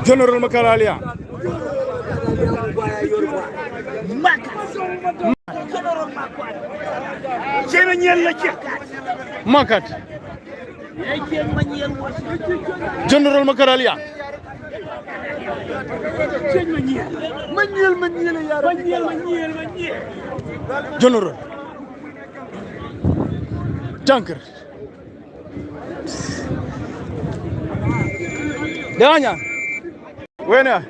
General Makaralia. Makat. General Makaralia. General. Junker. Danya. Wena.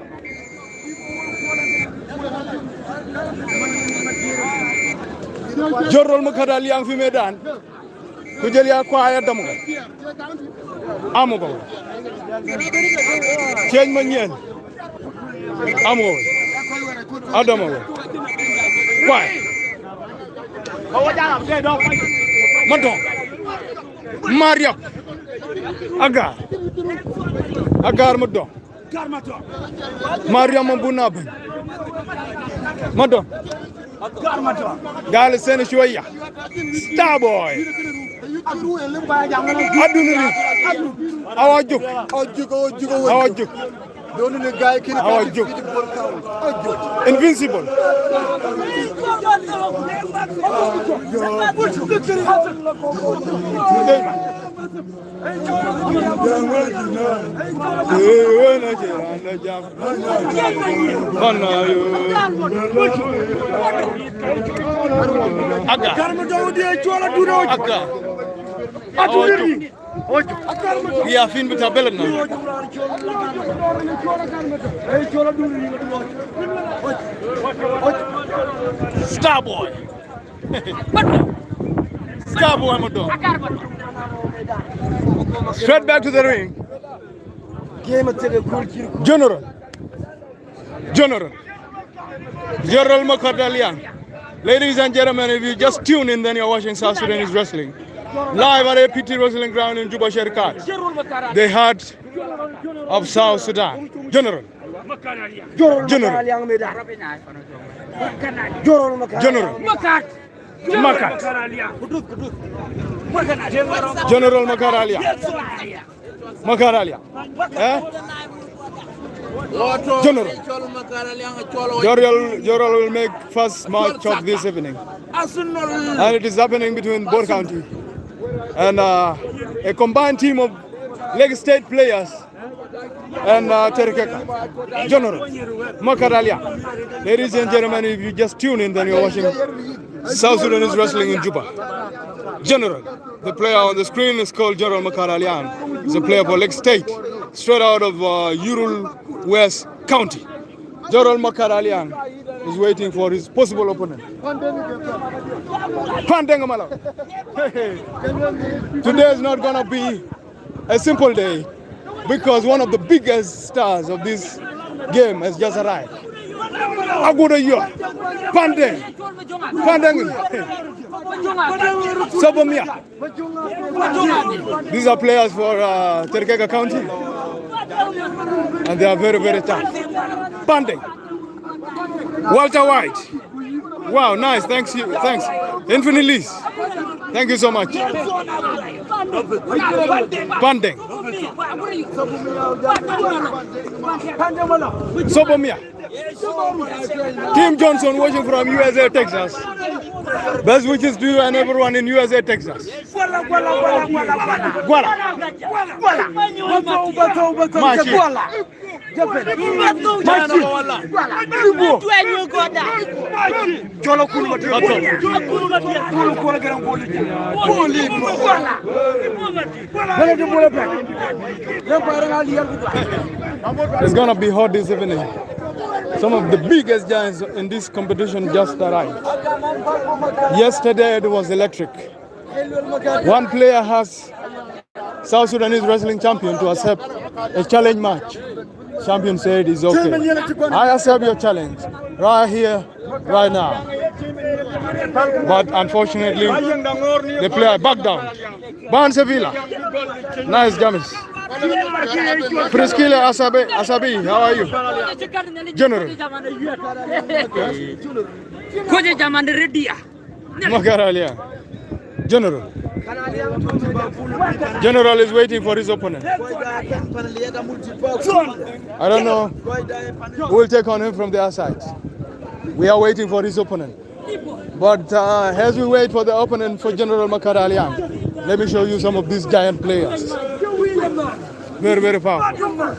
General Makaralia yang fi medan. Ku jël ya ko ay dam ko. Amu ko. Ceñ ma ñeen. Amu ko. Adama ko. Why? Madon. Maria. Agar madon. Maria mambuna ben. Madon. Gal sen shoya. Star boy. Aduna awajuk. Awajuk. Invincible. Ya fin bitabelan na. Star boy. Star boy Mado. Straight back to the ring. General Makardalian. Ladies and gentlemen, if you just tune in, then you're watching South Sudanese wrestling. Live at APT Wrestling Ground in Juba Sherikat. The heart of South Sudan. General. General Makaralia. General will make first match of this evening. And it is happening between both countries. And a combined team of Lake State players and Terekeka. General Makaralia. Ladies and gentlemen, if you just tune in, then you're watching South Sudanese wrestling in Juba. General, the player on the screen is called General Makaralian. He's a player for Lake State, straight out of Ural West County. General Makaralian is waiting for his possible opponent. Today is not going to be a simple day because one of the biggest stars of this game has just arrived. Agudayo, Pandeng, Sobomia. These are players for Terekeka County, and they are very, very tough. Pandeng, Walter White. Wow, nice. Thanks. Infinite Lease. Thank you so much. Pandeng. Sobomia. Tim Johnson watching from USA, Texas. Best wishes to you and everyone in USA, Texas. It's gonna be hot this evening. Some of the biggest giants in this competition just arrived. Yesterday it was electric. One player has South Sudanese wrestling champion to accept a challenge match. Champion said it's okay. I accept your challenge right here, right now. But unfortunately, the player backed down. Ban Sevilla. Nice damage. Friskile Asabi, how are you? General. Makaralia. General. General is waiting for his opponent. I don't know who will take on him from the other side. We are waiting for his opponent. But as we wait for the opponent for General Makaralian, let me show you some of these giant players. Very, very powerful.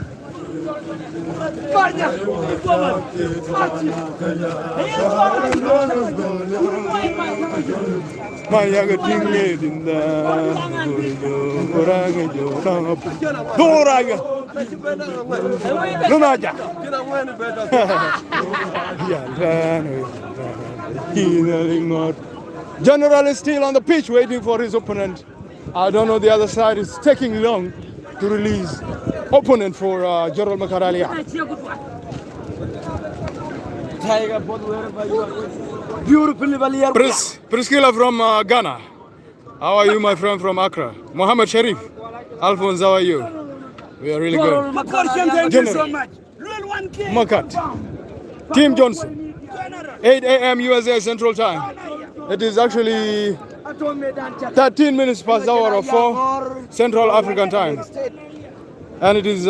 General is still on the pitch waiting for his opponent. I don't know, the other side is taking long to release opponent for General Makaralia. Priscilla from Ghana. How are you, my friend from Accra? Mohammed Sharif. Alphonse, how are you? We are really good. Thank you so much. Makat. Team Johnson. 8 a.m. USA Central Time. It is actually 13 minutes past the hour of 4 Central African Time. And it is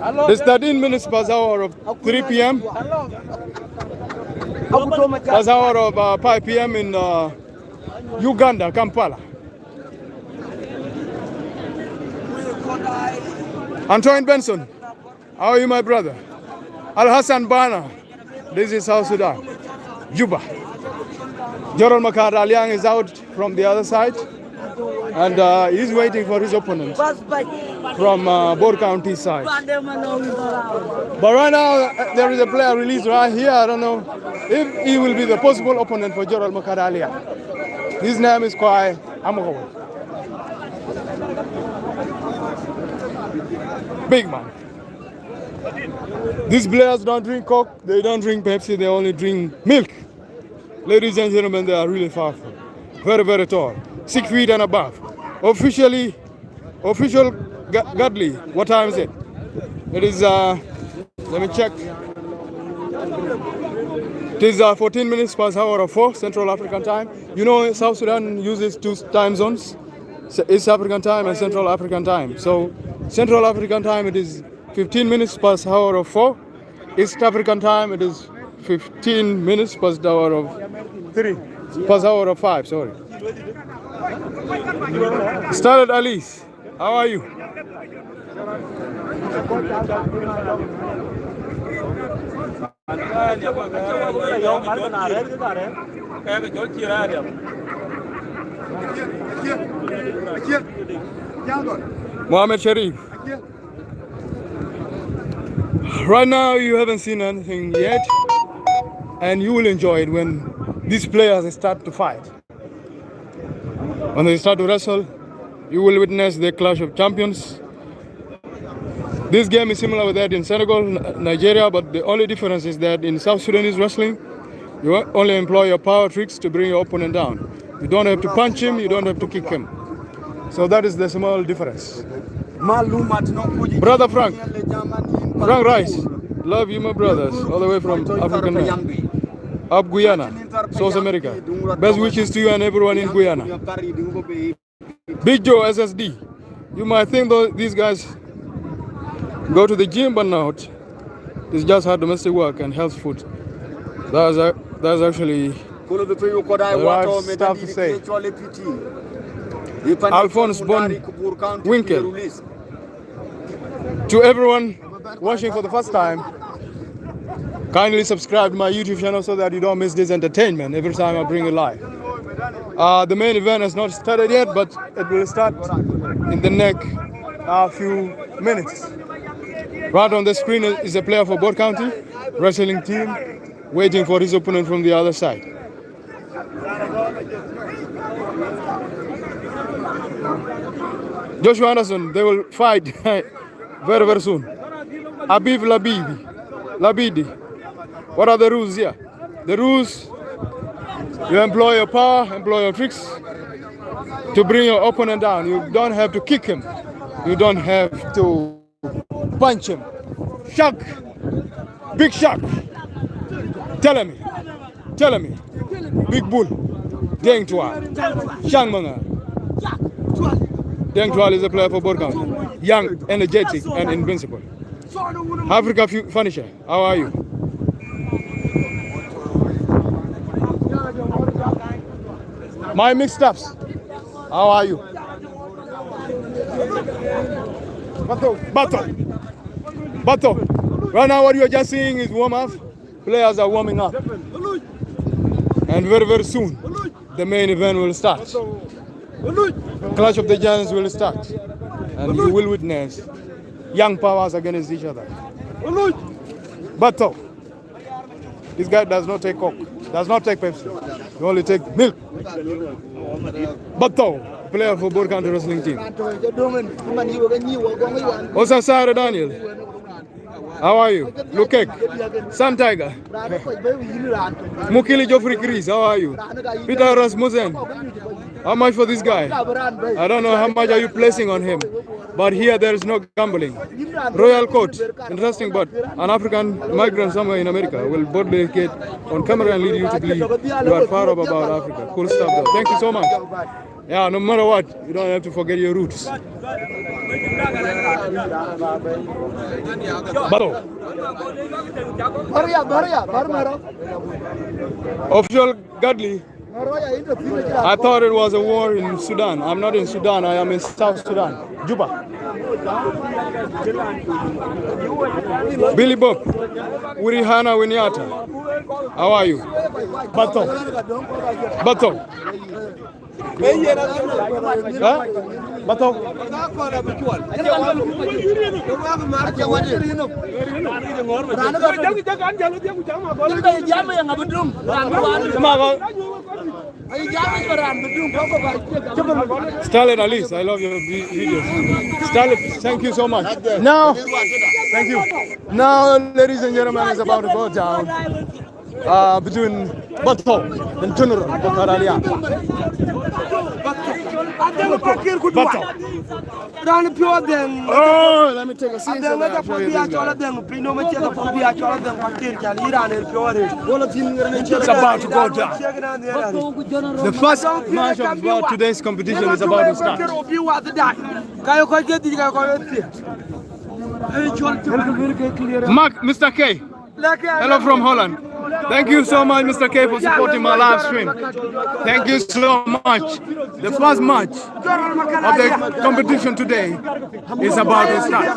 it's 13 minutes past hour of 3 p.m. Past hour of 5 p.m. in Uganda, Kampala. Antoine Benson, how are you, my brother? Al Hassan Bana, this is South Sudan, Juba. General Makar Aliang is out from the other side, and he's waiting for his opponent from Bor County side. But right now, there is a player released right here. I don't know if he will be the possible opponent for General Makar Aliang. His name is Kwai Amoho. Big man. These players don't drink Coke, they don't drink Pepsi, they only drink milk. Ladies and gentlemen, they are really powerful. Very, very tall. 6 feet and above. Official godly. What time is it? It is, let me check. It is 14 minutes past hour of 4 Central African Time. You know, South Sudan uses 2 time zones, East African Time and Central African Time. So, Central African Time, it is 15 minutes past hour of 4. East African Time, it is 15 minutes past the hour of 3. Past hour of 5, sorry. Started Alice. How are you? Mohammed Sharif. Right now you haven't seen anything yet, and you will enjoy it when these players start to fight. When they start to wrestle, you will witness the clash of champions. This game is similar with that in Senegal, Nigeria, but the only difference is that in South Sudanese wrestling, you only employ your power tricks to bring your opponent down. You don't have to punch him, you don't have to kick him. So that is the small difference. Brother Frank Rice, love you, my brothers, all the way from African land. Up Guyana, South America. Best wishes to you and everyone in Guyana. Big Joe SSD. You might think though these guys go to the gym, but not. It's just hard domestic work and health food. That's actually the right stuff to say. Alphonse Bon Winkel. To everyone watching for the first time, kindly subscribe to my YouTube channel so that you don't miss this entertainment every time I bring it live. The main event has not started yet, but it will start in the next few minutes. Right on the screen is a player for Bor County, wrestling team, waiting for his opponent from the other side. Joshua Anderson, they will fight very, very soon. Habib Labidi. What are the rules here? The rules, you employ your power, employ your tricks to bring your opponent down. You don't have to kick him. You don't have to punch him. Shock. Big shock. Tell me. Big bull. Deng Tual. Shang Manga. Deng Tual is a player for both counties. Young, energetic, and invincible. Africa Furniture, how are you? My mixed ups, how are you? Bato. Right now what you are just seeing is warm up. Players are warming up. And very, very soon, the main event will start. Clash of the Giants will start. And you will witness young powers against each other. Bato. This guy does not take Coke, does not take Pepsi. He only take milk. Bato, player for both country wrestling team. Osasara Daniel. How are you? Lukek. Sun Tiger. Mukili Joffrey Chris. How are you? Peter Rasmussen. How much for this guy? I don't know how much are you placing on him. But here there is no gambling. Royal Court. Interesting, but an African migrant somewhere in America will boldly get on camera and lead you to believe you are far up about Africa. Cool stuff though. Thank you so much. Yeah, no matter what, you don't have to forget your roots. Bato. Official Gadli. I thought it was a war in Sudan. I'm not in Sudan, I am in South Sudan. Juba. Billy Bob. Wirihana Winyata. How are you? Bato. Bato. Huh? Bato. Stalin Alice, I love your videos. Stalin, thank you so much. Now, thank you. Now, ladies and gentlemen, it's about to go down between Bato and General Bokaralia. Bato. Oh, let me take a seat. It's about to go down. The first match of today's competition is about to start. Mark, Mr. K. Hello from Holland. Thank you so much, Mr. K, for supporting my live stream. Thank you so much. The first match of the competition today is about to start.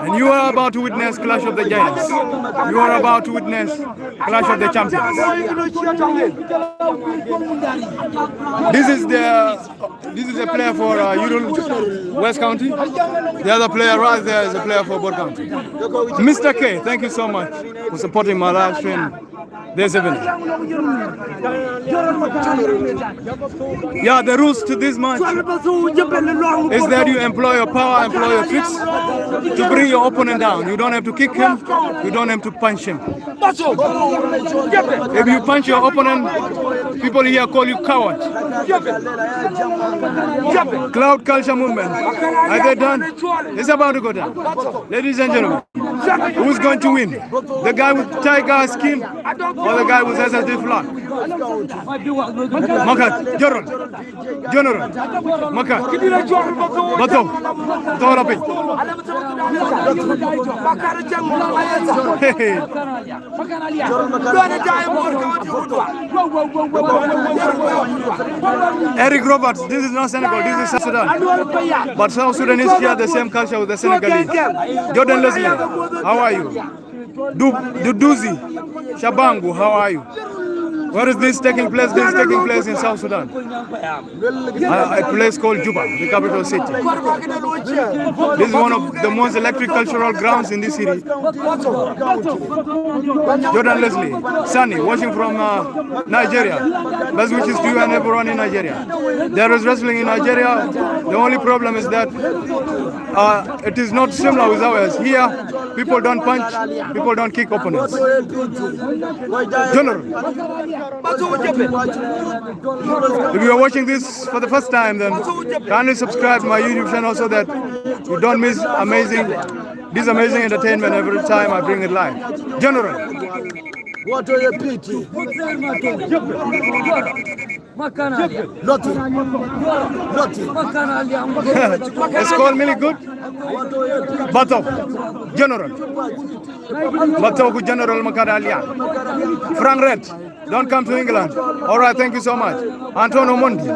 And you are about to witness Clash of the Giants. You are about to witness Clash of the Champions. This is a player for Ural West County. The other player right there is a player for Bor County. Mr. K, thank you so much for supporting my live stream this evening. Yeah, the rules to this match is that you employ your power, employ your tricks to bring your opponent down. You don't have to kick him, you don't have to punch him. If you punch your opponent, people here call you coward. Cloud culture movement. Are they done? It's about to go down. Ladies and gentlemen, who's going to win? The guy with tiger skin or the guy with SSD flag? Maka, General, Maka, Bato, Torapi. Eric Roberts, this is not Senegal, this is South Sudan. But South Sudan is here the same culture with the Senegalese. Jordan Leslie, how are you? Duduzi Shabangu, how are you? Where is this taking place? This is taking place in South Sudan. A place called Juba, the capital city. This is one of the most electric cultural grounds in this city. Jordan Leslie, Sunny, watching from Nigeria. Best wishes to you and everyone in Nigeria. There is wrestling in Nigeria. The only problem is that it is not similar with ours. Here, people don't punch, people don't kick opponents. General. If you are watching this for the first time, then kindly subscribe to my YouTube channel so that you don't miss this amazing entertainment every time I bring it live. General. What are your pity? It's called Millie Good. Bato. General. Bato General Makadalia. Frank Red. Don't come to England. All right, thank you so much. Antonio Mondi.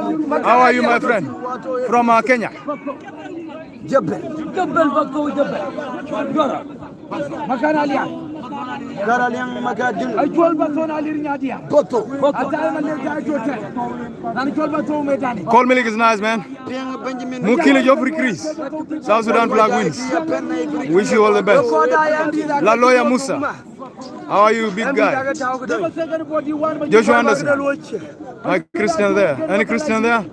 How are you, my friend? From Kenya. Call Milik is nice, man. Mukili Joffrey Chris. South Sudan flag wins. Wish you all the best. La Lawyer Musa. How are you, big guy? Joshua Anderson. Like Christian there. Any Christian there?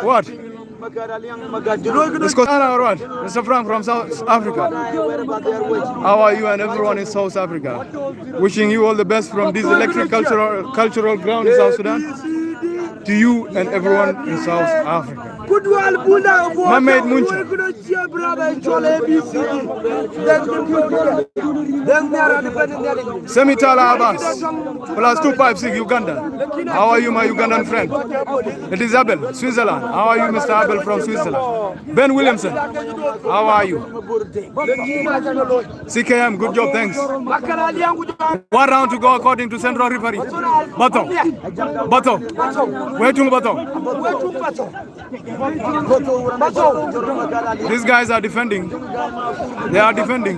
What? Scotland or what? Mr. Frank from South Africa. How are you and everyone in South Africa? Wishing you all the best from this electric cultural ground in South Sudan to you and everyone in South Africa. Mohamed Muncha. Semitala Abbas, plus 256 Uganda. How are you, my Ugandan friend? It is Abel, Switzerland. How are you, Mr. Abel from Switzerland? Ben Williamson, how are you? CKM, good job, thanks. 1 round to go according to Central Referee. Bato. Where to Bato? These guys are defending. They are defending.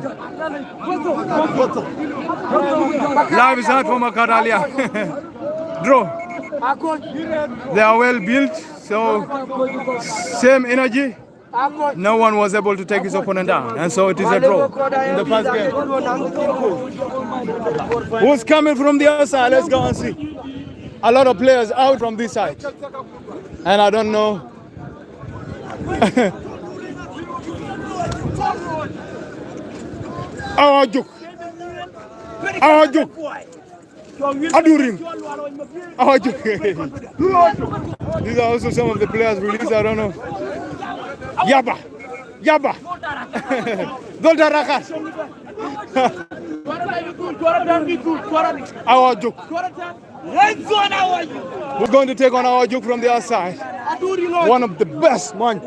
Live is hard for Makadalia. Draw. They are well built, so same energy. No one was able to take his opponent down, and so it is a draw in the first game. Who's coming from the other side? Let's go and see. A lot of players out from this side, and I don't know. Awajuk. Adurim. Awajuk. These are also some of the players released. I don't know. Yaba. Doldarakas. Awajuk. We're going to take on Awajuk from the other side. One of the best, man.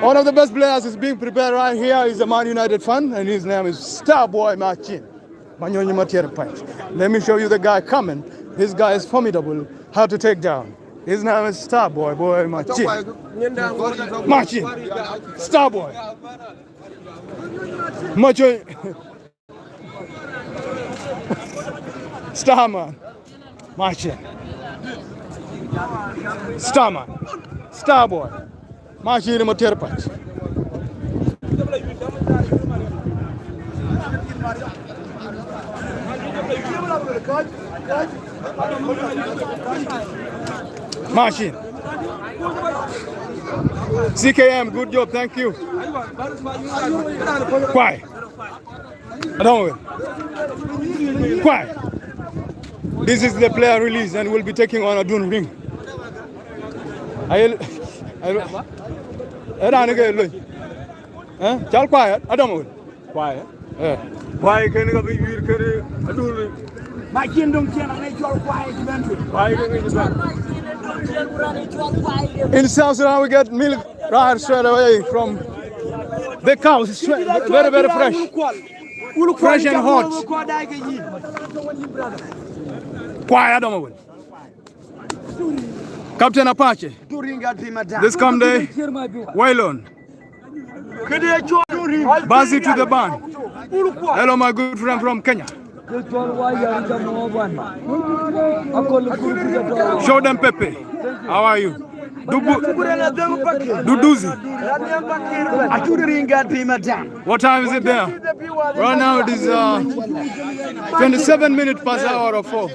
One of the best players is being prepared right here. He's a Man United fan, and his name is Starboy Machin. Let me show you the guy coming. This guy is formidable. How to take down. His name is Starboy Machin. Starboy. Machin. Starman. Machin. Starman. Starboy. Machin in Materpach. Machin. CKM, good job, thank you. Quiet. I don't know. Quiet. This is the player release, and we'll be taking on a Dun ring. Quiet. I don't know. Quiet. Why can you be in South Sudan, we get milk right straight away from the cows. Straight, very, very fresh. Fresh and hot. Quiet, I don't know. Captain Apache. This come day, Waylon. Basi to the band. Hello, my good friend from Kenya. Show them Pepe. How are you? Duduzi. What time is it there? Right now it is 27 minutes past hour of 4.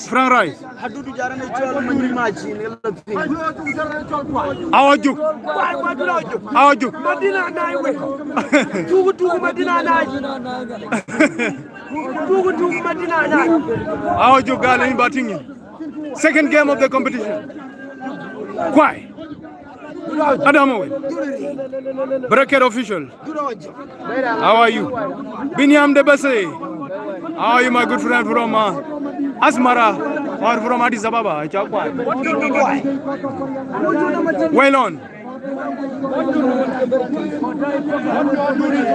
Frank Rice. Awajuk. Awajuk Galen batting. Second game of the competition. Why? Adamo, bracket official. How are you? Binyam de Basse. How are you, my good friend from Asmara or from Addis Ababa? Well on.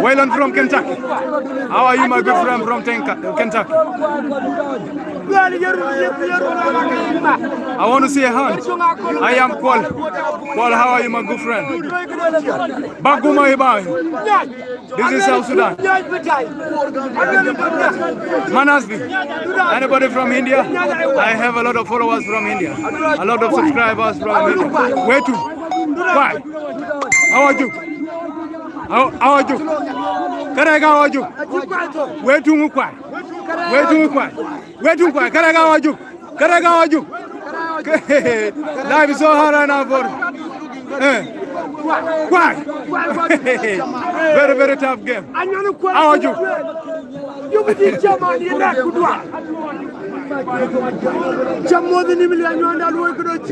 Well on from Kentucky. How are you, my good friend from Kentucky? I want to see a hand. I am Paul. Paul, how are you, my good friend? Baguma Ibai. This is South Sudan. Manasbi. Anybody from India? I have a lot of followers from India. A lot of subscribers from India. Where to? Why? How are you? How are you? Karega, how are you? Where to Mukwai? Where to Mukwai? Where to Mukwai? Karega, how are you? Karega, how are you? Life is so hard right now for why? Very, very tough game. How are you?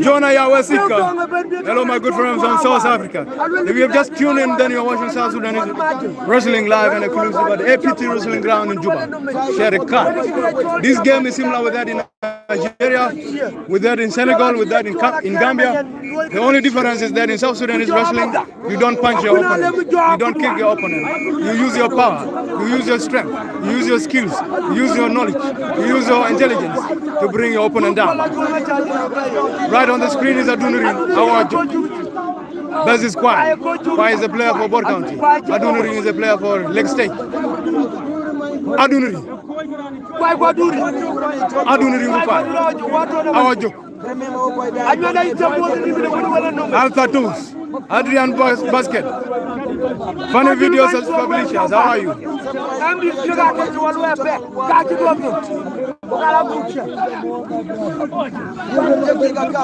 Jonah Yawasika. Hello, my good friends from South Africa. If you have just tuned in, then you're watching South Sudan wrestling live and exclusive at the APT Wrestling Ground in Juba. Terekeka. This game is similar with that in Nigeria, with that in Senegal, with that in Gambia. The only difference is that in South Sudan is wrestling, you don't punch your opponent, you don't kick your opponent. You use your power, you use your strength, you use your skills, you use your knowledge, you use your intelligence to bring your opponent down. Right on the screen is Adunuri. How are you? This is Kwai. Kwai is a player for Bor County. Adunuri is a player for Lake State. Adunuri. Adunuri Kwai. How are you? Alpha Tools. Adrian Basket. Funny videos as publishers. How are you?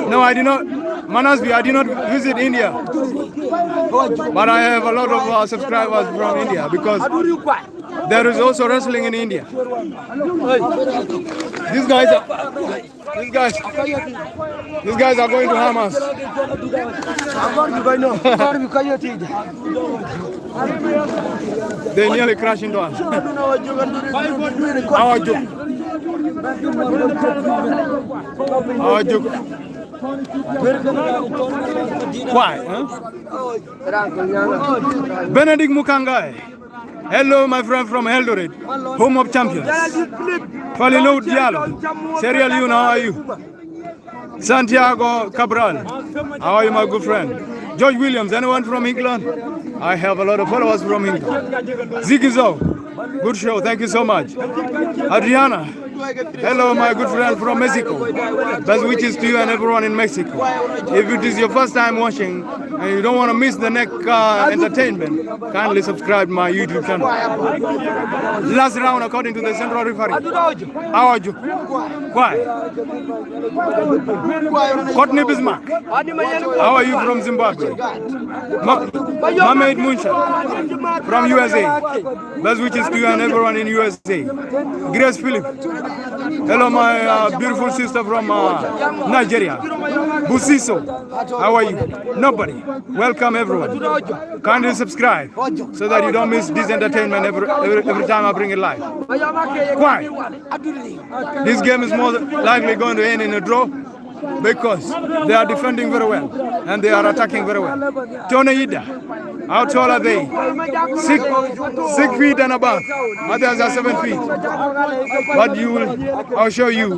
No, I did not. Manasvi, I did not visit India. But I have a lot of subscribers from India because there is also wrestling in India. These guys are going to harm us. They nearly crashed into us. How are you? How are you? Why? Huh? Benedict Mukangai. Hello, my friend from Eldoret, home of champions. Falilou Diallo. Serial Yun, how are you? Santiago Cabral. How are you, my good friend? George Williams, anyone from England? I have a lot of followers from England. Zigizo, good show, thank you so much. Adriana, hello, my good friend from Mexico. Best wishes to you and everyone in Mexico. If it is your first time watching and you don't want to miss the next entertainment, kindly subscribe to my YouTube channel. Last round according to the central referee. How are you? Why? Courtney Bismarck. How are you from Zimbabwe? Mohamed Munsha from USA. Best wishes to you and everyone in USA. Grace Philip. Hello, my beautiful sister from Nigeria. Busiso. How are you? Nobody. Welcome everyone. Kindly subscribe so that you don't miss this entertainment every time I bring it live. Why? This game is more likely going to end in a draw because they are defending very well and they are attacking very well. Tony Ida, how tall are they? 6 feet and above. Others are 7 feet. But I'll show you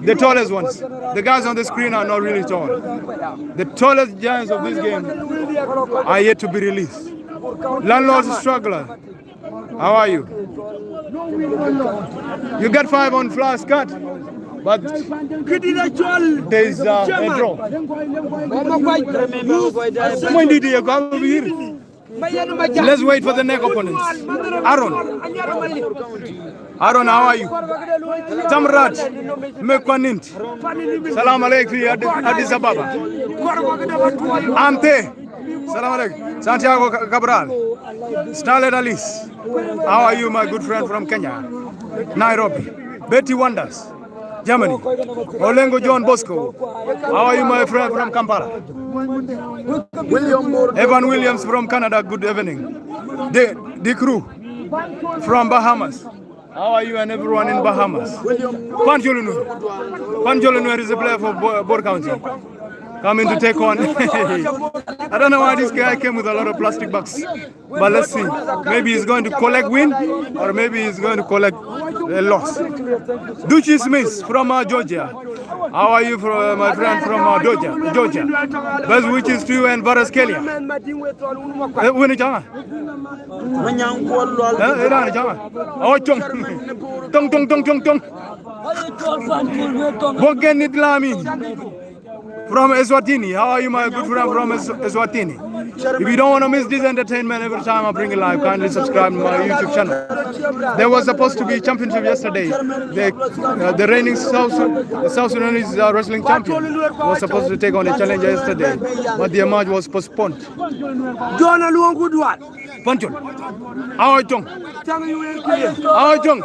the tallest ones. The guys on the screen are not really tall. The tallest giants of this game are yet to be released. Landlord's Struggler, how are you? You got 5 on flash cut. But there is a draw. When did you go here? Let's wait for the next opponents. Aaron. Aaron, how are you? Tamrat, Mekwanint. Salam alaikum, Addis Ababa. Ante. Salam alaikum. Santiago Cabral. Starlet Alice. How are you, my good friend from Kenya? Nairobi. Betty Wonders. Germany. Olengo John Bosco. How are you, my friend from Kampala? Evan Williams from Canada. Good evening. The crew from Bahamas. How are you and everyone in Bahamas? Panjolunu is a player for Bor County. Coming to take on. I don't know why this guy came with a lot of plastic bags. But let's see. Maybe he's going to collect win or maybe he's going to collect a loss. Duchi Smith from Georgia. How are you, my friend from Georgia? Best wishes to you and Varaskelia. From Eswatini. How are you, my good friend from Eswatini? If you don't want to miss this entertainment every time I bring it live, kindly subscribe to my YouTube channel. There was supposed to be a championship yesterday. The reigning South Sudanese wrestling champion was supposed to take on a challenger yesterday, but the match was postponed. Panchol, how are you? How are you?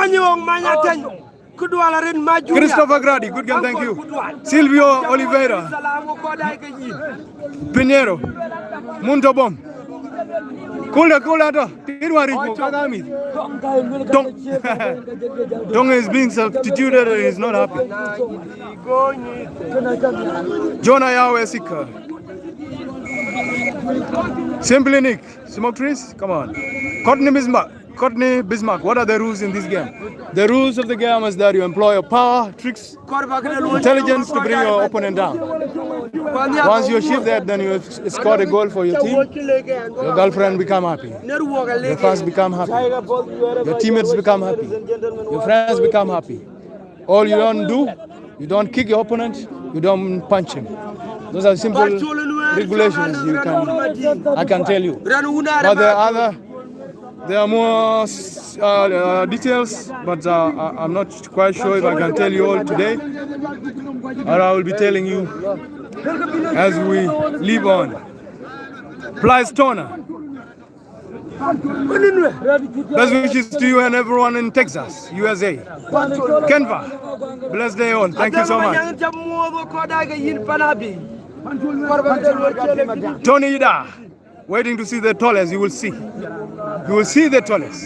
How are you? Christopher Grady, good game, thank you. Silvio Oliveira, Pinheiro, Muntobom, Dong is being substituted and he's not happy. Jonah Yahweh Sika, Simply Nick, Smoke Trees, come on. Courtney Bismarck, what are the rules in this game? The rules of the game is that you employ your power, tricks, intelligence to bring your opponent down. Once you achieve that, then you score a goal for your team. Your girlfriend become happy. Your fans become happy. Your teammates become happy. Your friends become happy. All you don't do, you don't kick your opponent, you don't punch him. Those are simple regulations I can tell you. But there are more details, but I'm not quite sure if I can tell you all today. Or I will be telling you as we live on. Plystona. Best wishes to you and everyone in Texas, USA. Kenva. Blessed day all. Thank you so much. Tony Ida. Waiting to see the tallest, you will see. You will see the tallest.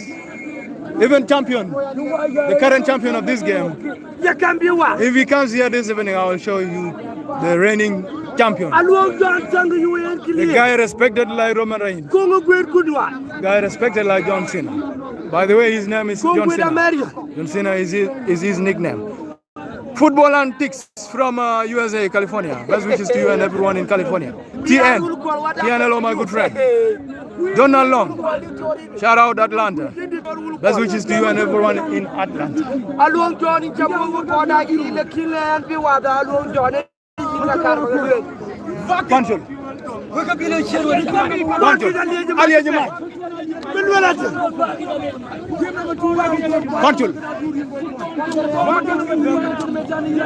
Even champion, the current champion of this game. If he comes here this evening, I will show you the reigning champion. The guy respected like Roman Reigns. Guy respected like John Cena. By the way, his name is John Cena. John Cena is his nickname. Football antics from USA, California. Best wishes to you and everyone in California. TN, hello, my good friend. Donald Long, shout out Atlanta. Best wishes to you and everyone in Atlanta. Panchol.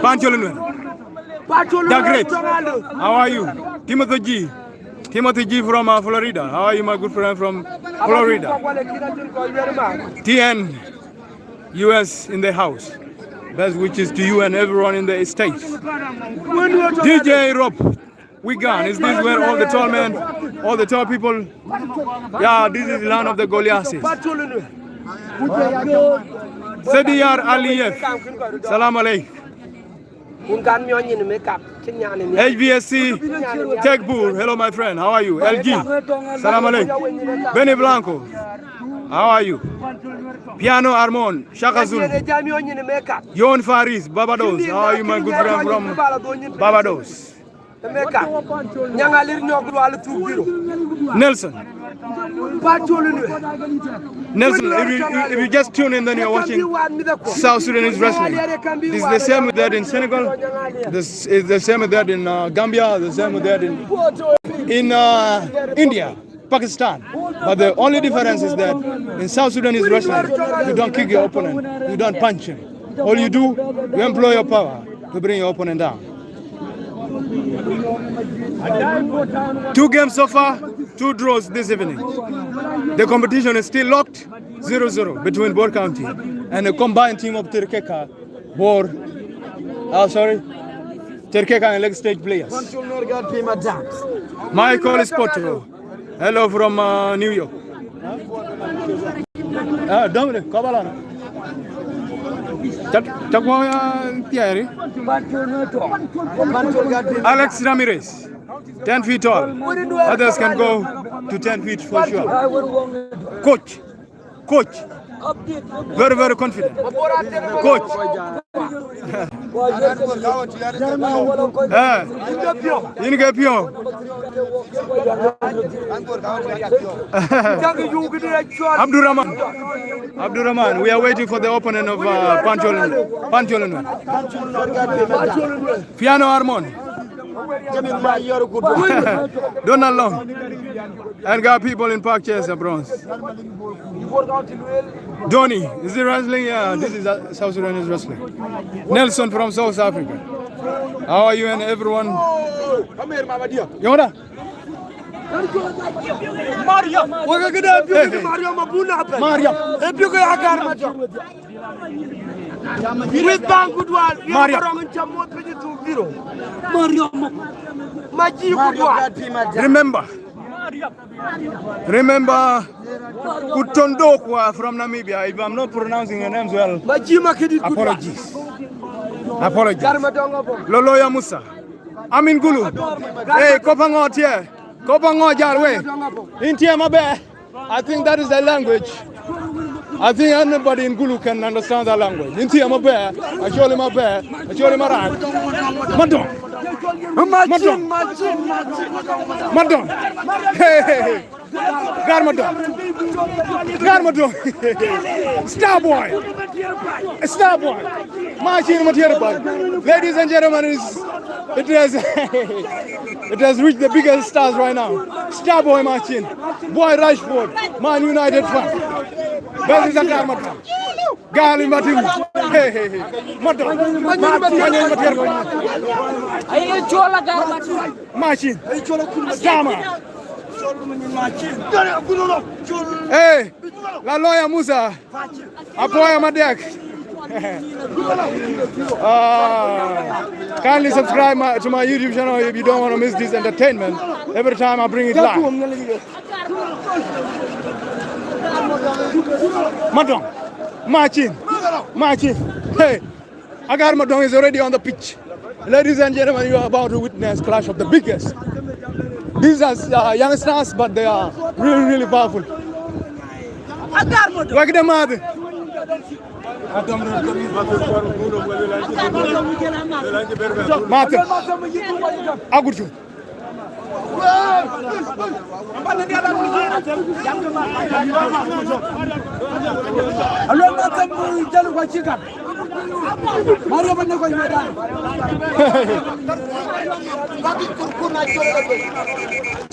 Panchol. The Great. How are you? Timothy G from Florida. How are you, my good friend from Florida? TN US in the house. Best wishes to you and everyone in the States. DJ Rob. Wigan, is this where all the tall men, all the tall people? Yeah, this is the land of the Goliaths. Sediyar Aliyev, Salam Alaikum. HBSC Techbour, hello my friend, how are you? LG, Salam Alaikum. Benny Blanco, how are you? Piano Armon, Shaka Zulu. Yon Faris, Barbados, how are you, my good friend from Barbados? Nelson. Nelson, if you just tune in, then you're watching South Sudanese wrestling. It's the same with that in Senegal. It's the same with that in Gambia. The same with that in India, Pakistan. But the only difference is that in South Sudanese wrestling, you don't kick your opponent. You don't punch him. All you do, you employ your power to bring your opponent down. 2 games so far, 2 draws this evening. The competition is still locked, 0-0 between both counties and the combined team of Terekeka, Terekeka and leg stage players. My call is Poto. Hello from New York. Dominic, Kabalana. Alex Ramirez, 10 feet tall. Others can go to 10 feet for sure. Coach, very, very confident. Coach. Abdurrahman, we are waiting for the opponent of Pancholin. Piano Harmon. Donald Long. And got people in park chairs and bronze. Donny, is it wrestling? Yeah, this is South Sudanese wrestling. Nelson from South Africa. How are you and everyone? Come here, Mama dear. Yoda? Maria. We're going to Maria Mabuna. Maria. If you go, I got with Bangudwal, Maria. Remember Kutondokwa from Namibia. If I'm not pronouncing your names well, apologies. Loloya Musa. Amin Gulu. Hey, Kopangot here. Kopangot Jarwe. Intia Mabe. I think that is the language. I think anybody in Gulu can understand that language. Intia Mabe. I show him Mabe. I show him Maran. Madon. Madon. Hey. Garmadon. Starboy. Machine material. Ladies and gentlemen, it has reached the biggest stars right now. Starboy machine. Boy Rashford. Man United fan. That is a Garmadon. Gali Martin. Hey. Madon. Machine. Starman. Hey, La Lawyer Musa, Apoya Madek. Kindly subscribe to my YouTube channel if you don't want to miss this entertainment. Every time I bring it live. Madong, Marching. Hey, Agar Madong is already on the pitch. Ladies and gentlemen, you are about to witness clash of the biggest. These are youngsters, but they are really, really powerful. Wag the mother. Mate. Agurju.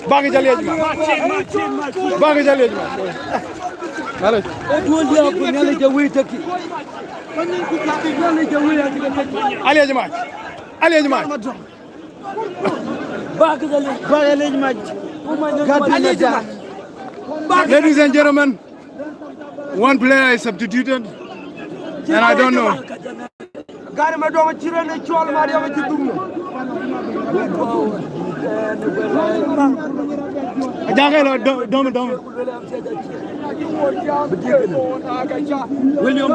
Bagi jaliya ji. Halo. Ali Ajma. Ladies and gentlemen, one player is substituted, and I don't know. William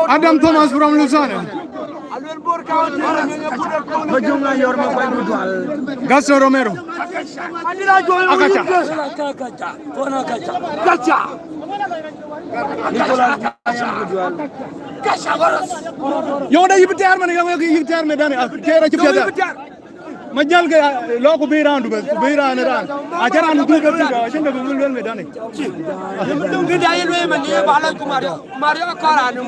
Adam Thomas from Lusana. Gaston Romero. Akacha. Yo da yibitar man yo yibitar me dani kera ci fiada ma jall ga lo ko birandu be birane ran a jaran du ga tiga shin da bul wel me dani ngi da yel we man ye bala ko mario kara no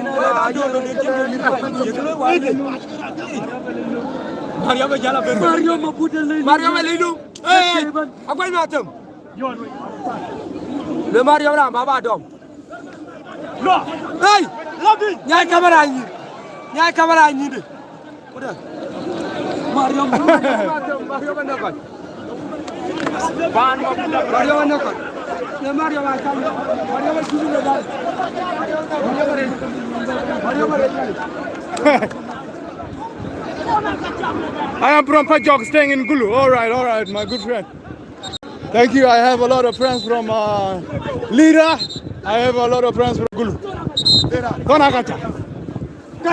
mario ba jala be mario ma budel mario ma lidu eh akwai matam le mario ra ma ba dom no hey labi nyai kamera ni de udah mario ba nakal ban mario ba nakal le mario ba kam mario ba sulu le dal mario ba I am from Pajok, staying in Gulu. All right, my good friend. Thank you. I have a lot of friends from Lira. I have a lot of friends from Gulu.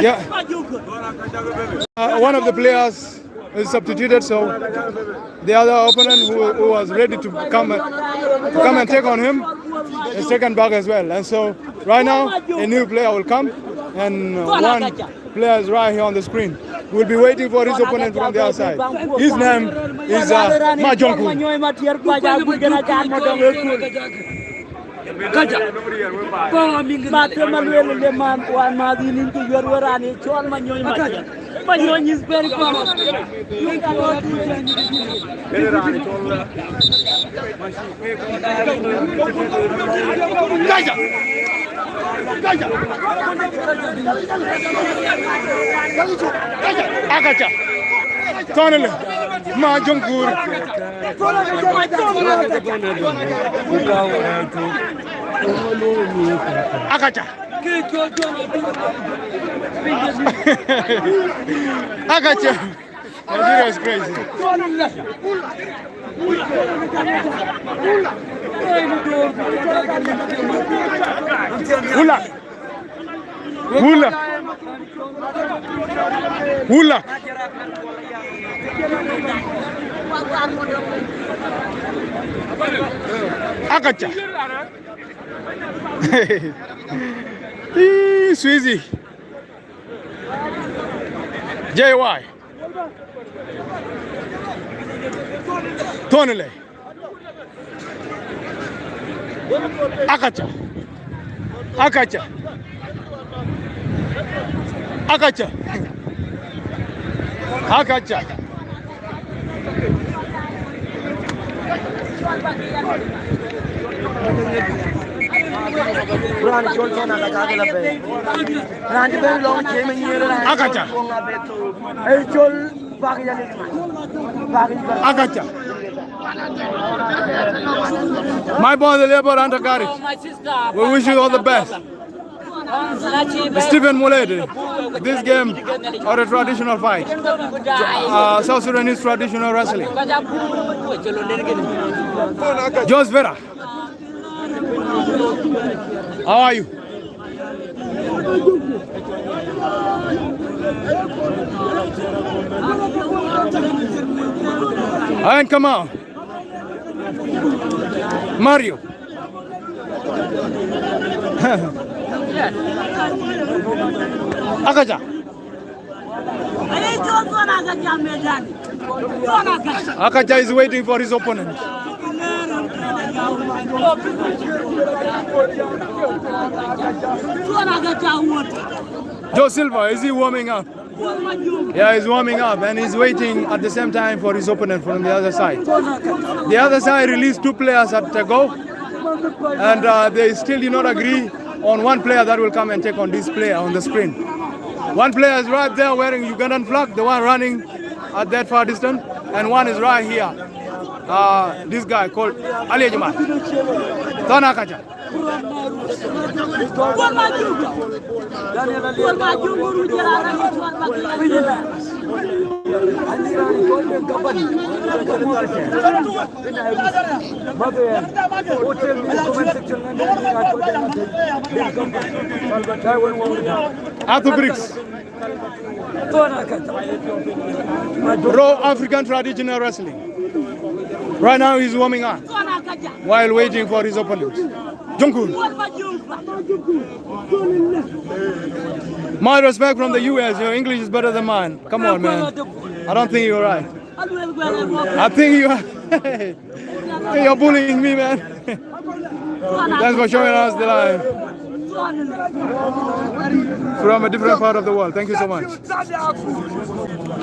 Yeah. One of the players is substituted, so the other opponent who was ready to come and take on him is taken back as well. And so right now a new player will come, and one player is right here on the screen. We'll be waiting for his opponent from the other side. His name is Jonglei. Kaja. Mate Manuel le man wan madini to yor warani chol manyoy mate. Manyoy is very common. Kaja. Kaja. Akacha. Tonele. Ma Jongur. Akacha. Akacha. Nigeria is crazy. Hula. Hula. Hula. Akacha. Sweezy. JY. Tonele. Akacha. Akacha. Akacha. Akacha. Akacha. Akacha. My boy, the labor under Gary. We wish you all the best. Stephen Nimule, this game or a traditional fight. South Sudanese traditional wrestling. Jos Vera. How are you? And come on. Mario. Akacha. Akacha is waiting for his opponent. Joe Silva, is he warming up? Yeah, he's warming up and he's waiting at the same time for his opponent from the other side. The other side released two players at the go, and they still did not agree on one player that will come and take on this player on the screen. One player is right there wearing Ugandan flag, the one running at that far distance, and one is right here. This guy called Ali Jamal. Akacha. Bricks. Raw African traditional wrestling. Right now he's warming up while waiting for his opponent. Jonglei. My respect from the US. Your English is better than mine. Come on, man. I don't think you're right. I think you are. You're bullying me, man. Thanks for showing us the live from a different part of the world. Thank you so much.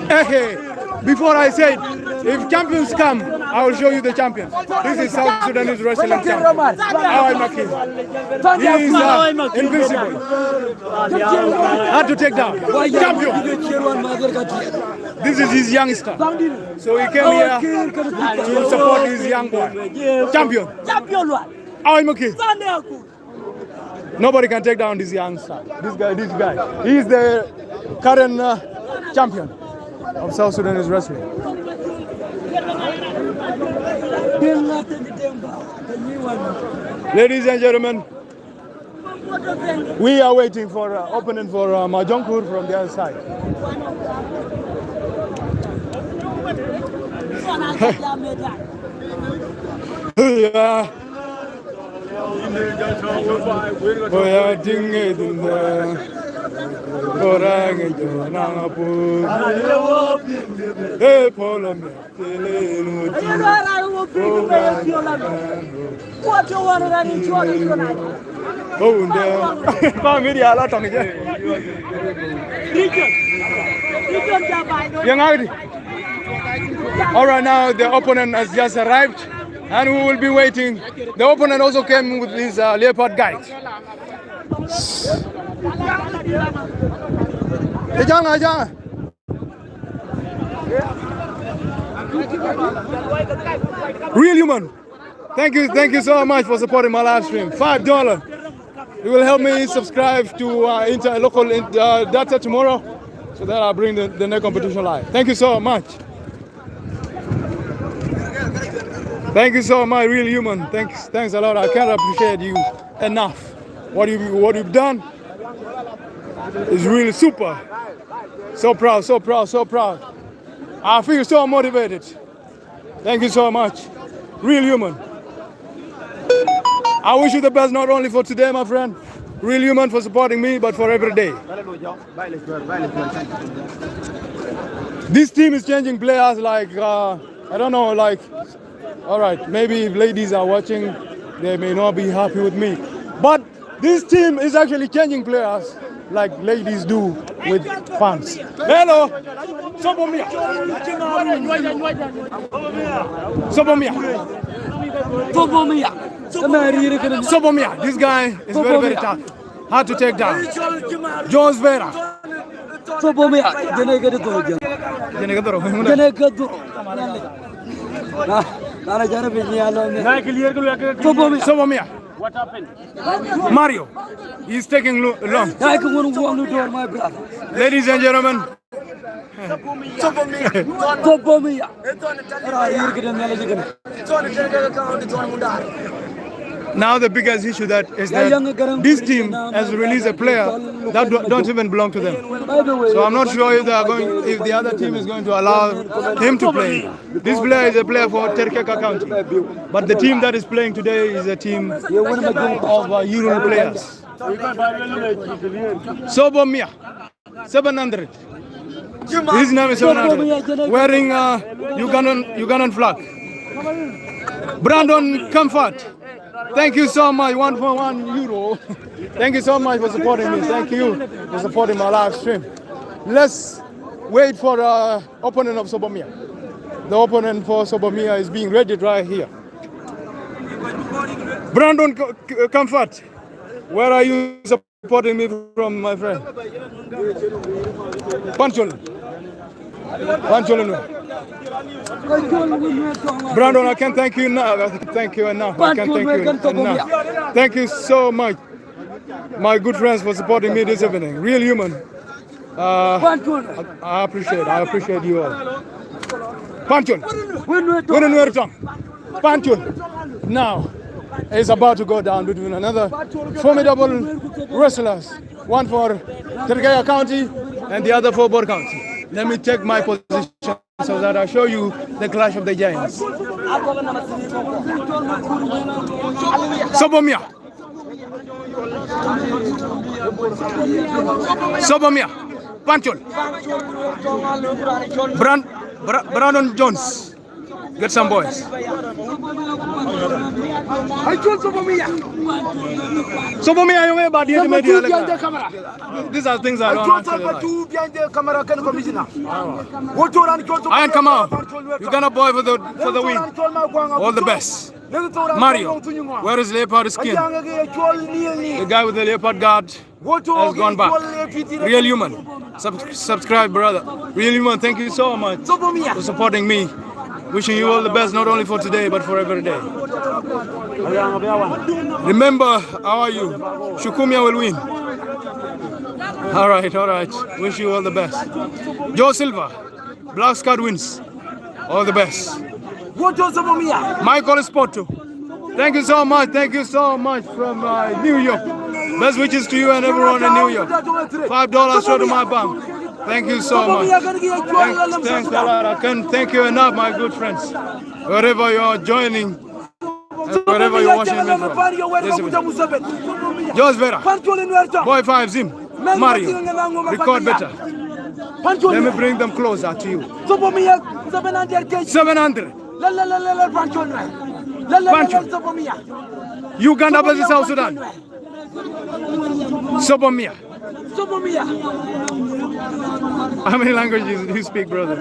Hey, before I say it, if champions come, I will show you the champion. This is South Sudanese wrestling champion. He is invincible. Hard to take down. Champion. This is his youngster. So he came here to support his young boy. Champion. Nobody can take down this youngster. This guy. He is the current champion of South Sudanese wrestling. Ladies and gentlemen, we are waiting for opening for Jonglei from the other side. Yeah. All right, now the opponent has just arrived and we will be waiting. The opponent also came with his leopard guide. Real human. Thank you so much for supporting my live stream. $5. It will help me subscribe to local data tomorrow, so that I'll bring the next competition live. Thank you so much. Thank you so much, real human. Thanks a lot. I can't appreciate you enough. What you've done is really super. So proud, so proud, so proud. I feel so motivated. Thank you so much. Real human. I wish you the best, not only for today, my friend. Real human for supporting me, but for every day. This team is changing players like, I don't know, like, all right, maybe if ladies are watching, they may not be happy with me. But this team is actually changing players like ladies do with fans. Hello! Sobomia! Sobomia! Sobomia! This guy is very, very tough. Hard to take down. Jones Vera. Sobomia! Sobomia! What happened? Mario, he's taking long. Ladies and gentlemen, now the biggest issue that is that this team has released a player that don't even belong to them. So I'm not sure if if the other team is going to allow him to play. This player is a player for Terekeka County, but the team that is playing today is a team of Euro players. Sobomia, 700. His name is 700. Wearing Ugandan flag. Brandon Comfort. Thank you so much, €1 for €1. Thank you so much for supporting me. Thank you for supporting my live stream. Let's wait for the opponent of Sobomia. The opponent for Sobomia is being ready right here. Brandon Comfort, where are you supporting me from, my friend? Panchol. Brandon, I can't thank you enough. I can't thank you enough. Thank you so much, my good friends, for supporting me this evening. Real human. I appreciate you all. Panchol. Panchol. Now is about to go down between another formidable wrestlers. One for Terekeka County, and the other 4 board counts. Let me take my position so that I show you the clash of the giants. Sobomia. Sobomia. Panchol. Brandon Jones. Get some boys. Sobomia, you may bad here. These are things I don't I come out. Uganda boy for the win. All the best. Mario, where is leopard skin? The guy with the leopard guard has gone back. Real human. Subscribe, brother. Real human, thank you so much for supporting me. Wishing you all the best, not only for today, but for every day. Remember, how are you? Shukumia will win. All right. Wish you all the best. Joe Silva, Black Scout wins. All the best. Michael Spoto, thank you so much. Thank you so much from New York. Best wishes to you and everyone in New York. $5 straight to my bank. Thank you so much. Thanks a lot. I can't thank you enough, my good friends. Wherever you are joining, wherever you're watching me from. Jos Vera, Boy 5 Zim, Mario, record better. Let me bring them closer to you. 700. Pancho. Uganda versus South Sudan. Sobomia. How many languages do you speak, brother?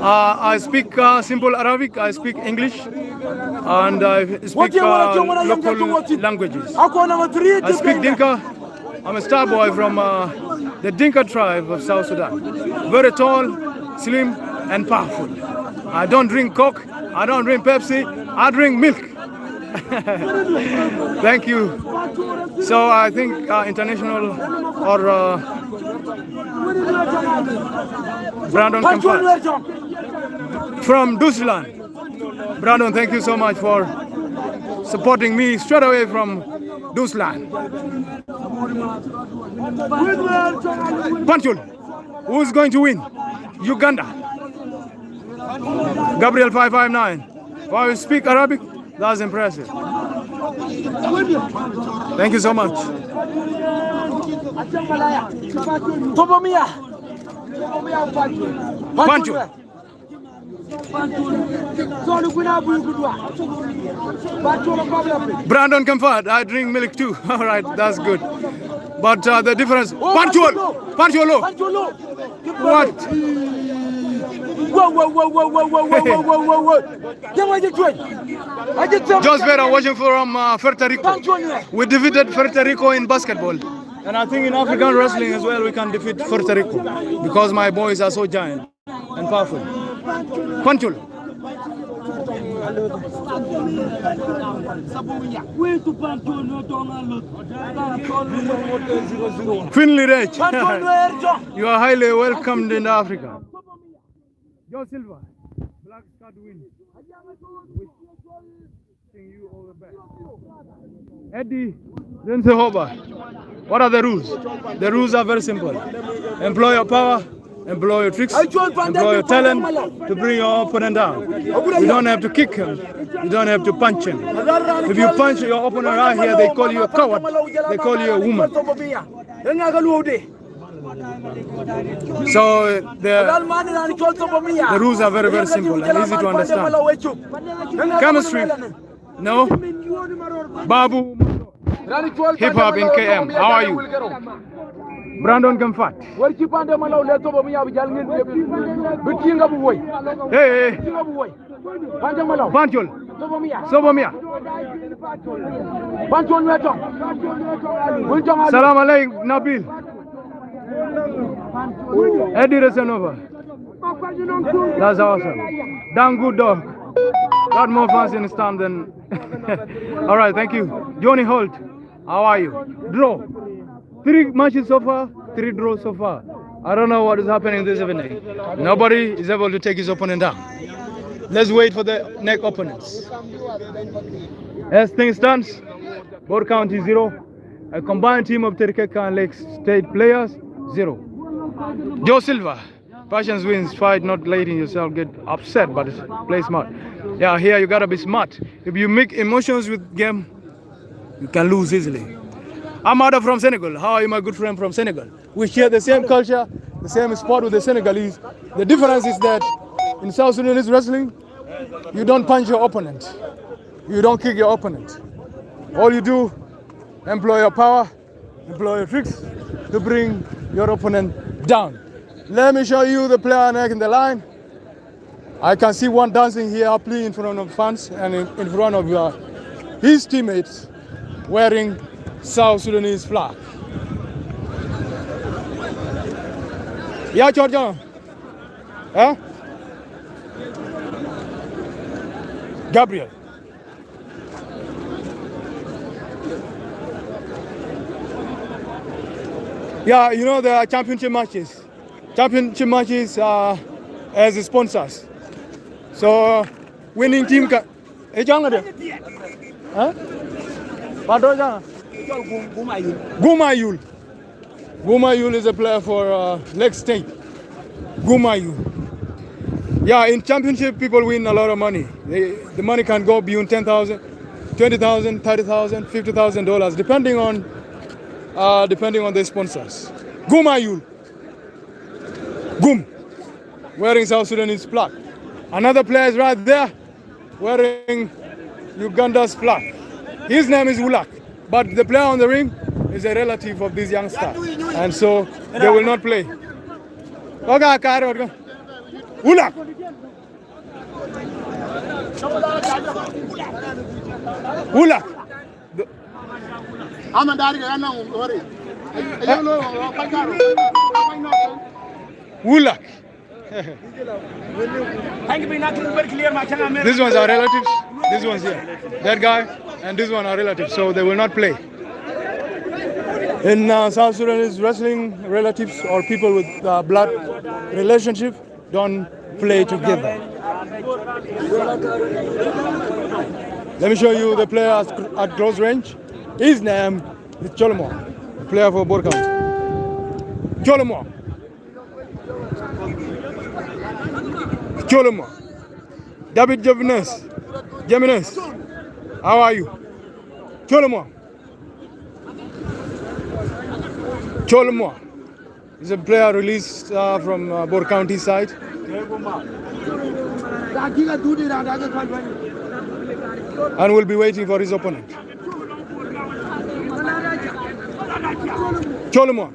I speak simple Arabic, I speak English, and I speak local languages. I speak Dinka. I'm a star boy from the Dinka tribe of South Sudan. Very tall, slim, and powerful. I don't drink Coke, I don't drink Pepsi, I drink milk. Thank you. So I think international or Brandon Kampat from Dusland. Brandon, thank you so much for supporting me straight away from Dusland. Panchul, who's going to win? Uganda. Gabriel 559. Wow, you speak Arabic? That's impressive. Thank you so much. Pancho. Brandon Comfort, I drink milk too. All right, that's good. But the difference. Pancho low. What? Whoa. Just better watching from Puerto Rico. We defeated Puerto Rico in basketball. And I think in African wrestling as well we can defeat Puerto Rico. Because my boys are so giant and powerful. Panchul. Finley Rich. You are highly welcomed in Africa. Joe Silva, Black Scout win. Wishing you all the best. Eddie Zensehoba, what are the rules? The rules are very simple. Employ your power, employ your tricks, employ your talent to bring your opponent down. You don't have to kick him, you don't have to punch him. If you punch your opponent right here, they call you a coward, they call you a woman. So the rules are very, very simple and easy to understand. Chemistry, no. Babu, hip hop in KM. How are you? Brandon Comfort. Hey. Panchol. Sobomia. Salam alaikum, Nabil. Eddie Resenova. That's awesome. Damn good dog. Got more fans in the stand than. All right, thank you. Johnny Holt, how are you? Draw. 3 matches so far, 3 draws so far. I don't know what is happening this evening. Nobody is able to take his opponent down. Let's wait for the next opponents. As things stands, board count is 0. A combined team of Terekeka and Lake State players, 0. Joe Silva. Passions wins. Fight, not letting yourself get upset, but play smart. Yeah, here you gotta be smart. If you make emotions with game, you can lose easily. Amada from Senegal. How are you, my good friend from Senegal? We share the same culture, the same sport with the Senegalese. The difference is that in South Sudanese wrestling, you don't punch your opponent. You don't kick your opponent. All you do, employ your power, employ your tricks to bring your opponent down. Let me show you the player next in the line. I can see one dancing here happily in front of fans and in front of his teammates wearing South Sudanese flag. Yeah, Georgia. Huh? Gabriel. Yeah, you know the championship matches. Championship matches as sponsors. So winning team can. Eh, jangan ada. Huh? Pado jangan. Gumayul. Gumayul is a player for Lake State. Gumayul. Yeah, in championship people win a lot of money. The money can go beyond $10,000, $20,000, $30,000, $50,000, depending on the sponsors. Gumayul. Gum. Wearing South Sudanese flag. Another player is right there wearing Uganda's flag. His name is Ulak, but the player on the ring is a relative of this youngster, and so they will not play. Ulak! Ulak! Ulak! These ones are relatives. These ones here. That guy and this one are relatives, so they will not play. In South Sudanese wrestling, relatives or people with blood relationship don't play together. Let me show you the player at close range. His name is Cholomo, a player for Bor County. Cholomo. Cholomo. David Gemines. How are you? Cholomo. Cholomo is a player released from Bor County side. And will be waiting for his opponent. Cholomo.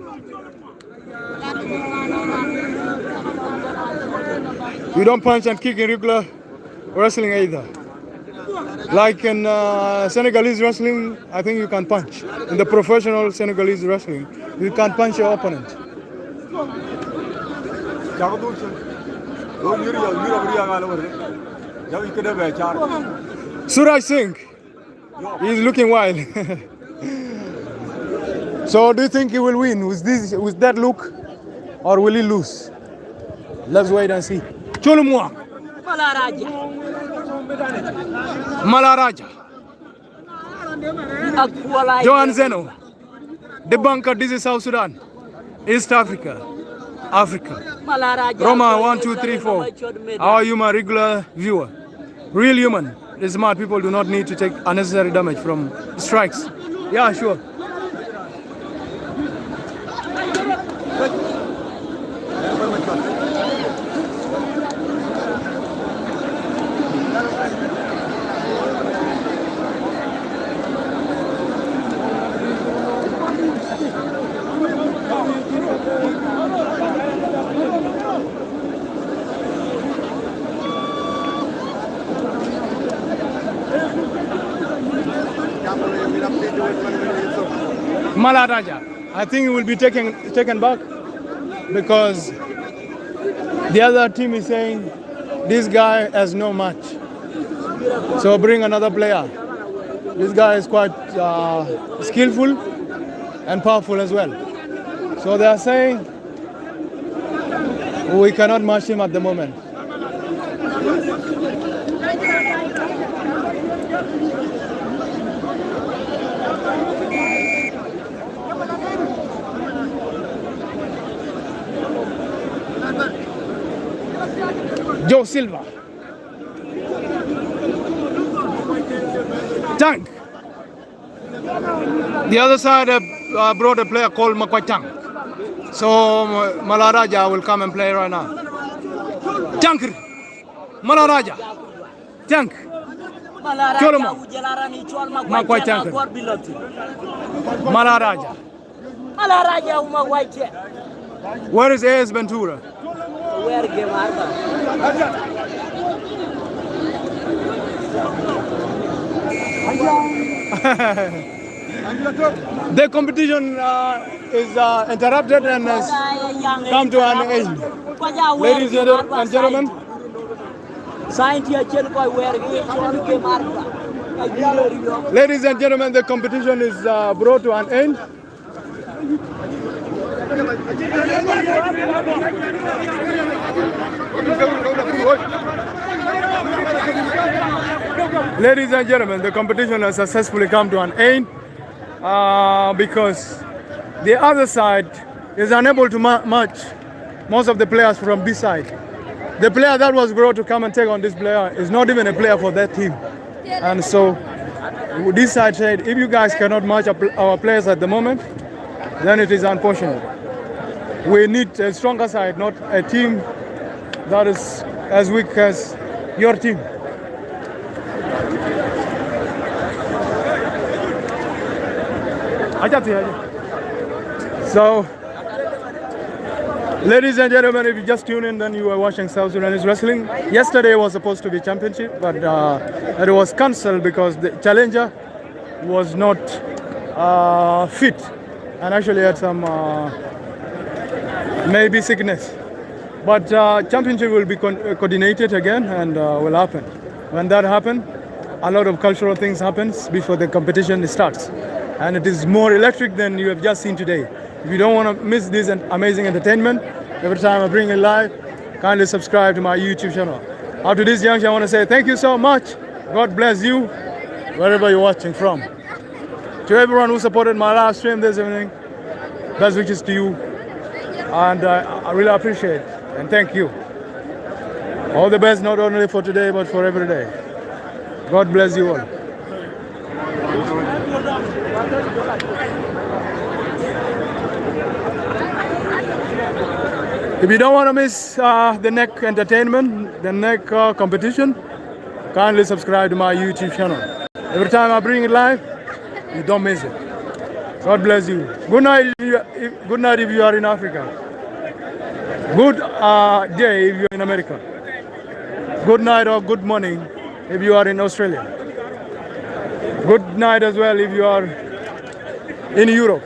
You don't punch and kick in regular wrestling either. Like in Senegalese wrestling, I think you can punch. In the professional Senegalese wrestling, you can't punch your opponent. Suraj Singh, he's looking wild. So do you think he will win with that look, or will he lose? Let's wait and see. Cholumwa. Malaraja. Johan Zeno. The bunker, this is South Sudan. East Africa. Roma 1, 2, 3, 4. How are you, my regular viewer? Real human. The smart people do not need to take unnecessary damage from strikes. Yeah, sure. Malaraja, I think it will be taken back because the other team is saying this guy has no match. So bring another player. This guy is quite skillful and powerful as well. So they are saying we cannot match him at the moment. Joe Silva. Tank. The other side brought a player called Makwatang. So Malaraja will come and play right now. Tank. Malaraja. Tank. Cholomo. Makwatang. Malaraja. Where is AS Ventura? Where the competition is interrupted and has come to an end. Ladies and gentlemen, the competition is brought to an end. Ladies and gentlemen, the competition has successfully come to an end because the other side is unable to match most of the players from this side. The player that was brought to come and take on this player is not even a player for that team. And so this side said, if you guys cannot match our players at the moment, then it is unfortunate. We need a stronger side, not a team that is as weak as your team. So, ladies and gentlemen, if you just tuned in, then you were watching South Sudanese wrestling. Yesterday was supposed to be championship, but it was cancelled because the challenger was not fit and actually had some maybe sickness. But championship will be coordinated again and will happen. When that happens, a lot of cultural things happens before the competition starts. And it is more electric than you have just seen today. If you don't want to miss this amazing entertainment, every time I bring it live, kindly subscribe to my YouTube channel. After this junction, I want to say thank you so much. God bless you, wherever you're watching from. To everyone who supported my live stream this evening, best wishes to you. And I really appreciate it. And thank you. All the best, not only for today, but for every day. God bless you all. If you don't want to miss the next entertainment, the next competition, kindly subscribe to my YouTube channel. Every time I bring it live, you don't miss it. God bless you. Good night. Good night if you are in Africa. Good day if you're in America. Good night or good morning if you are in Australia. Good night as well if you are in Europe.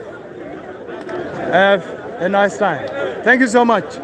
Have a nice time. Thank you so much.